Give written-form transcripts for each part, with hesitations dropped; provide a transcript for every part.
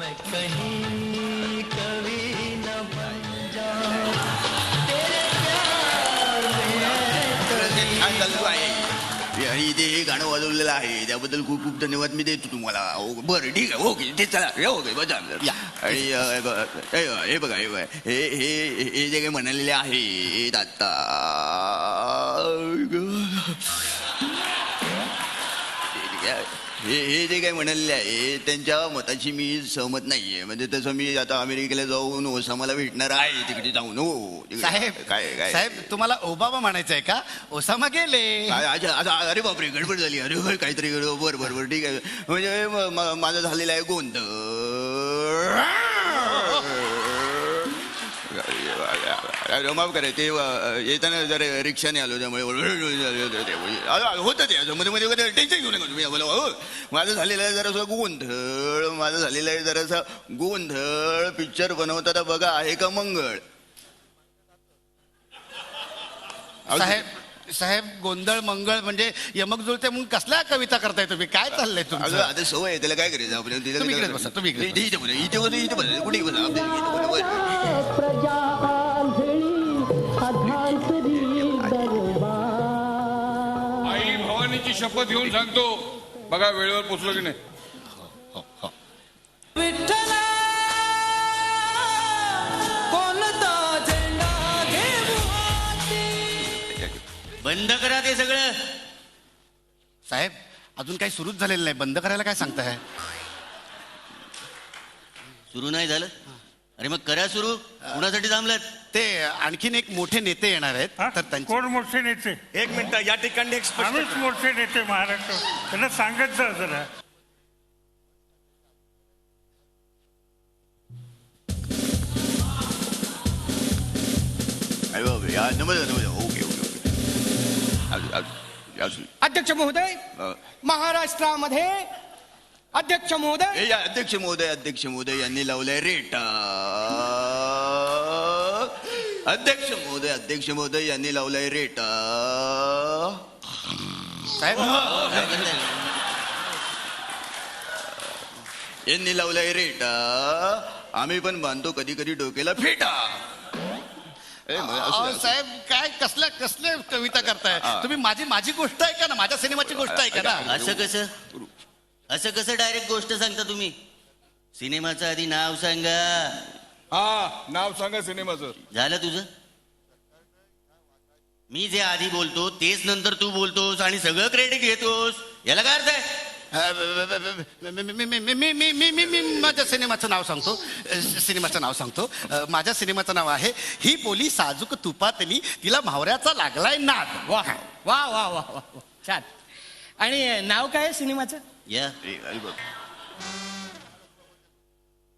कहीं कभी न बन जाऊं तेरे प्यार में छान चालू आहे आणि ते गाणं वाजवलेलं आहे त्याबद्दल खूप खूप धन्यवाद मी देतो तुम्हाला बरं ठीक आहे ओके ते चला ओके बजा आणि हे बघा हे हे जे काही म्हणालेले आहे आता हे जे काही म्हणालेले आहे त्यांच्या मताशी मी सहमत नाहीये म्हणजे तसं मी आता अमेरिकेला जाऊन ओसामाला भेटणार आहे तिकडे जाऊन हो साहेब काय काय साहेब तुम्हाला ओबामा म्हणायचं आहे का ओसामा गेले अच्छा अच्छा अरे बापरे गडबड झाली अरे काहीतरी बरं बरं बरं ठीक आहे म्हणजे माझं झालेलं आहे गोंधळ माफ करा ते येताना जरा रिक्षाने आलो त्यामुळे होतं ते असं मध्ये मध्ये टेन्शन घेऊ नका तुम्ही बोला हो माझं झालेलं आहे जरासं गोंधळ माझं झालेलं आहे जरासं गोंधळ पिक्चर बनवताना बघा आहे का मंगळ साहेब साहेब गोंधळ मंगळ म्हणजे यमक जुळते म्हणून कसल्या कविता करताय तुम्ही काय चाललंय तुमचं आता सवय आहे त्याला काय करायचं आपल्याला तुम्ही इकडेच बसा, तुम्ही इकडेच इथे बसा कुठे बसा प्रजा आंधळी अधांतरी दरबार आई भवानीची शपथ घेऊन सांगतो बघा वेळेवर पोचलो की नाही विठ्ठला कोणता झेंडा घेऊ हाती? बंद करा ते सगळं. साहेब अजून काही सुरूच झालेलं नाही बंद करायला काय सांगताय सुरू नाही झालं अरे मग करा सुरू कुणासाठी थांबलात ते आणखीन एक मोठे नेते येणार आहेत तर त्यांचे कोण मोठे नेते एक मिनिट या ठिकाणी एक आम्हीच मोठे नेते महाराष्ट्र त्यांना सांगत जा जरा अरे बापरे नमस्कार ओके अध्यक्ष महोदय महाराष्ट्रामध्ये अध्यक्ष महोदय अध्यक्ष महोदय यांनी लावलाय रेटा अध्यक्ष महोदय यांनी लावलाय रेटा साहेब यांनी लावलाय रेटा आम्ही पण बांधतो कधी कधी डोक्याला फेटा साहेब काय कसले कविता करताय तुम्ही माझी गोष्ट ऐका ना माझ्या सिनेमाची गोष्ट ऐका ना असं कसं डायरेक्ट गोष्ट सांगता तुम्ही सिनेमाचं आधी नाव सांगा हा नाव सांगा सिनेमाचं झालं तुझं मी जे आधी बोलतो तेच नंतर तू बोलतोस आणि सगळं क्रेडिट घेतोस याला काय अर्थ आहे मी माझ्या सिनेमाचं नाव सांगतो माझ्या सिनेमाचं नाव आहे ही बोली साजूक तुपातली तिला म्हावऱ्याचा लागलाय नाद वा वा वा वा वा छान आणि नाव काय आहे सिनेमाचं या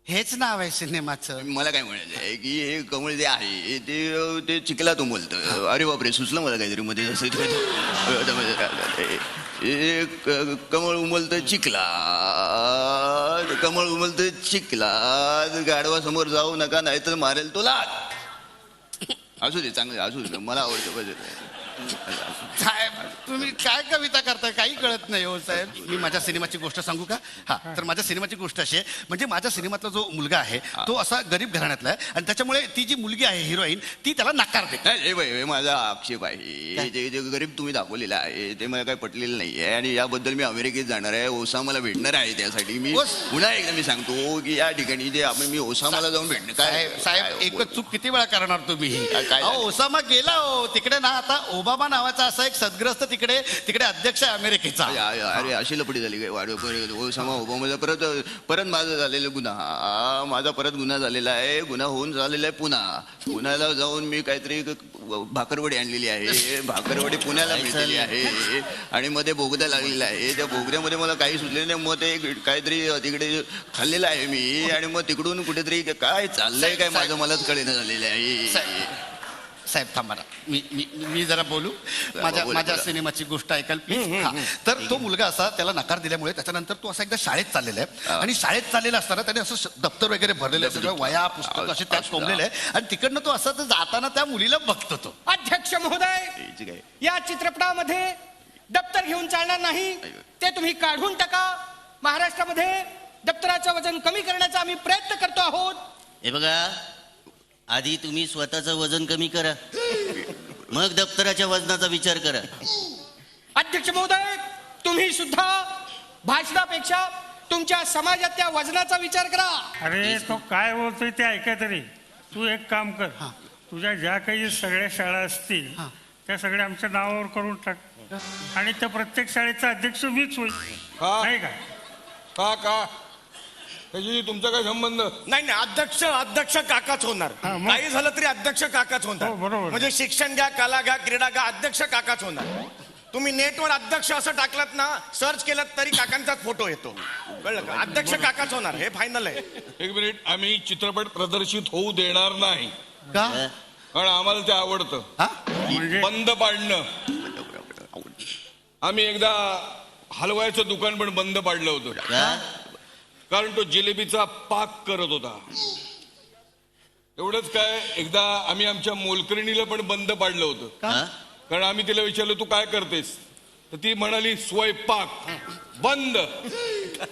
हेच नाव आहे सिनेमाचं मला काय म्हणायचं आहे की हे कमळ जे आहे ते चिखलात उमलतं अरे बापरे सुचलं मला काहीतरी मध्ये असं कमळ उमलतं चिखलात गाढवा समोर जाऊ नका नाहीतर मारेल तो लात असू दे चांगलं असू दे मला आवडतं साहेब तुम्ही काय कविता करताय काही कळत नाही हो साहेब मी माझ्या सिनेमाची गोष्ट सांगू का हा तर माझ्या सिनेमाची गोष्ट अशी आहे म्हणजे माझ्या सिनेमातला जो मुलगा आहे तो असा गरीब घराण्यातला आहे आणि त्याच्यामुळे ती जी मुलगी आहे हिरोईन ती त्याला नकार देते माझा आक्षेप आहे जे गरीब तुम्ही दाखवलेला आहे ते मला काही पटलेलं नाही आहे आणि याबद्दल मी अमेरिकेत जाणार आहे ओसामाला भेटणार आहे त्यासाठी मी पुन्हा एकदा मी सांगतो की या ठिकाणी जे मी ओसामाला जाऊन भेटणार काय साहेब एकच चूक किती वेळा करणार तुम्ही ओसामा गेला हो तिकडे ना आता ओबामा नावाचा असा एक सद्ग्रस्त तिकडे अध्यक्ष आहे अमेरिकेचा अरे अशी लपडी झाली काय ओसामा ओबामाचा परत माझा झालेला गुन्हा झालेला आहे गुन्हा होऊन झालेला आहे पुण्याला जाऊन मी काहीतरी भाकरवडी आणलेली आहे भाकरवडी पुण्याला मिळालेली आहे आणि मध्ये बोगदा लागलेला आहे त्या बोगद्यामध्ये मला काही सुचले नाही मग ते काहीतरी तिकडे खाल्लेलं आहे मी आणि मग तिकडून कुठेतरी काय चाललंय काय माझं मलाच कळेना झालेलं आहे साहेब थांबा मी जरा बोलू माझ्या सिनेमाची गोष्ट ऐकाल प्लीज तर तो मुलगा असा त्याला नकार दिल्यामुळे त्याच्यानंतर तो असा एकदा शाळेत चाललेला आहे आणि शाळेत चाललेला असताना त्याने असं दप्तर वगैरे भरलेलं आहे सगळं वया पुस्तक असे त्यात कोंबलेलं आहे आणि तिकडनं तो असं जाताना त्या मुलीला बघतो तो अध्यक्ष महोदय या चित्रपटामध्ये दप्तर घेऊन चालणार नाही ते तुम्ही काढून टाका महाराष्ट्रामध्ये दप्तराचं वजन कमी करण्याचा आम्ही प्रयत्न करतो आहोत. हे बघा, आधी तुम्ही स्वतःचं वजन कमी करा, मग दप्तराच्या वजनाचा विचार करा. अध्यक्ष महोदय, तुम्ही सुद्धा भाषणापेक्षा तुमच्या समाजातल्या वजनाचा विचार करा. अरे तो काय बोलतोय ते ऐका तरी. तू एक काम कर, तुझ्या ज्या काही सगळ्या शाळा असतील त्या सगळ्या आमच्या नावावर करून टाक आणि त्या प्रत्येक शाळेचा अध्यक्ष मीच होईल. हा. नाही का? का त्याची तुमचा काय संबंध? नाही नाही, अध्यक्ष काकाच होणार. हा, मग? काही झालं तरी अध्यक्ष काकाच होणार. हो, बरोबर. म्हणजे शिक्षण घ्या, कला घ्या, क्रीडा घ्या, अध्यक्ष काकाच होणार. तुम्ही नेटवर अध्यक्ष असं टाकलात ना, सर्च केलं तरी काकांचाच फोटो येतो. कळलं का? अध्यक्ष काकाच होणार, हे फायनल आहे. एक मिनिट, आम्ही चित्रपट प्रदर्शित होऊ देणार नाही, का कारण आम्हाला ते आवडतं. हा? म्हणजे बंद पाडणं. आम्ही एकदा हलवायचं दुकान पण बंद पाडलं होतं, का? कारण तो जिलेबीचा पाक करत होता. एवढंच काय, एकदा आम्ही आमच्या मोलकरणीला पण बंद पाडलं होतं, हा? कारण आम्ही तिला विचारलं तू काय करतेस, तर ती म्हणाली स्वयंपाक. बंद.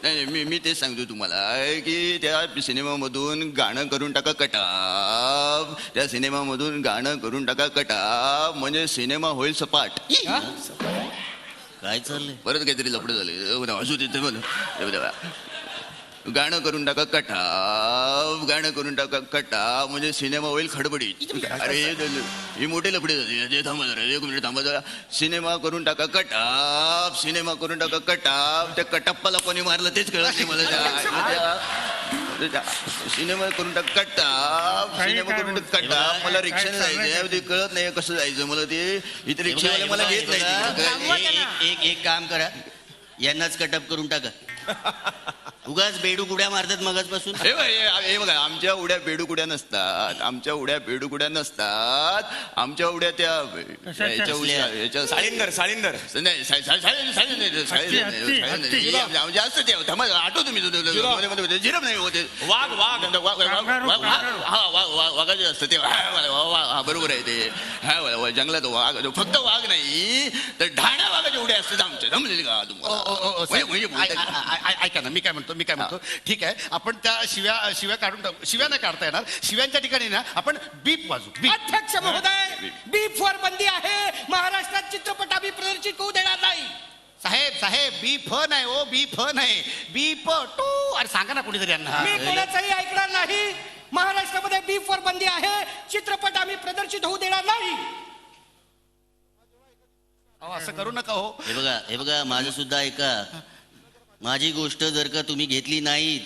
नाही मी तेच सांगतो तुम्हाला की त्या सिनेमामधून गाणं करून टाका कटाप, त्या सिनेमामधून गाणं करून टाका कटाप, म्हणजे सिनेमा होईल सपाट. काय चाललंय? परत काहीतरी लफडं झालं, असू तिथे मला गाणं करून टाका कटाप, गाणं करून टाका कटाप, म्हणजे सिनेमा होईल खडबडीत. अरे ही मोठी लफडी झाली. थांबा जरा, एक मिनिट थांबा जरा. सिनेमा करून टाका कटाप, सिनेमा करून टाका कटाप. त्या कटाप्पाला कोणी मारलं तेच कळत नाही मला. सिनेमा करून टाका कटाप, सिनेमा करून टाका कटाप. मला रिक्षाने जायचंय, ते कळत नाही कसं जायचं मला. ते इथे रिक्षावाले मला घेत नाही. एक काम करा, यांनाच कटअप करून टाका. उगाच बेडूक उड्या मारतात मगाचपासून. हे बघा, आमच्या उड्या बेडूकुड्या नसतात, आमच्या उड्या बेडूकुड्या नसतात. आमच्या उड्या त्या ह्याच्या साळींदर नाही, जास्त ते थांबा, आठवतो मी झिरप नाही होते. वाघ वाघाचे असतं ते. बरोबर आहे ते. हा, जंगलात वाघ, फक्त वाघ नाही तर ढाण्या वाघाच्या उड्या असतात आमच्या. जमलेली का तुम्हाला? ऐका ना, मी काय म्हणतो ठीक आहे, आपण त्या शिव्या काढून टाकू. शिव्या नाही काढता येणार. शिव्यांच्या ठिकाणी ना आपण बीप वाजू. अध्यक्ष महोदय, बीफवर बंदी आहे. महाराष्ट्रात चित्रपट आम्ही प्रदर्शित होऊ देणार नाही. साहेब बीफ नाही, ओ बीफ नाही, बीप टू. अरे सांगा ना कुणीतरी यांना. मी कोणाचंही ऐकणार नाही. महाराष्ट्रामध्ये बीफवर बंदी आहे. चित्रपट आम्ही प्रदर्शित होऊ देणार नाही. असं करू नका हो. हे बघा, माझं सुद्धा ऐका. माझी गोष्ट जर का तुम्ही घेतली नाही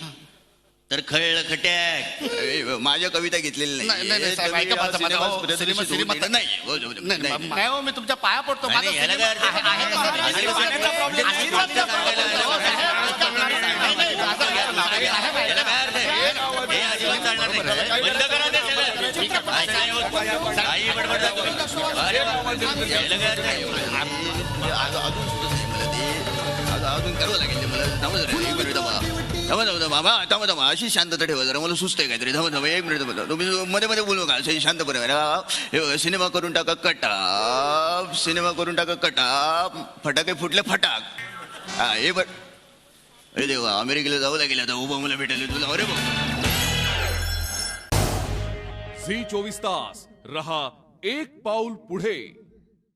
तर खळलं खट्याक. माझ्या कविता घेतलेली नाही, साहेब, ऐका माझं, सिनेमा नाही हो, मी तुमच्या पाया पडतो. आणि याला काय अर्थ? याला काय अर्थ आहे? हे अजिबात चालणार नाही. बंद करा ते सगळं. काही बडबड जातो. अरे बाबा, याला काय अर्थ आहे? अजून करावं लागेल मला. थांबा, अशी शांतता ठेवा जरा, मला सुचतंय काहीतरी. थांबा, एक मिनिट थांबा. तुम्ही मध्ये मध्ये बोलू नका, अशी शांतपणे. सिनेमा करून टाका कटाप, सिनेमा करून टाका कटाप. फटाके फुटले फटाक. हा, हे बट. अरे देवा, अमेरिकेला जावं लागेल आता उभा मला भेटायला तुला. अरे बाबा. झी 24 तास रहा एक पाऊल पुढे.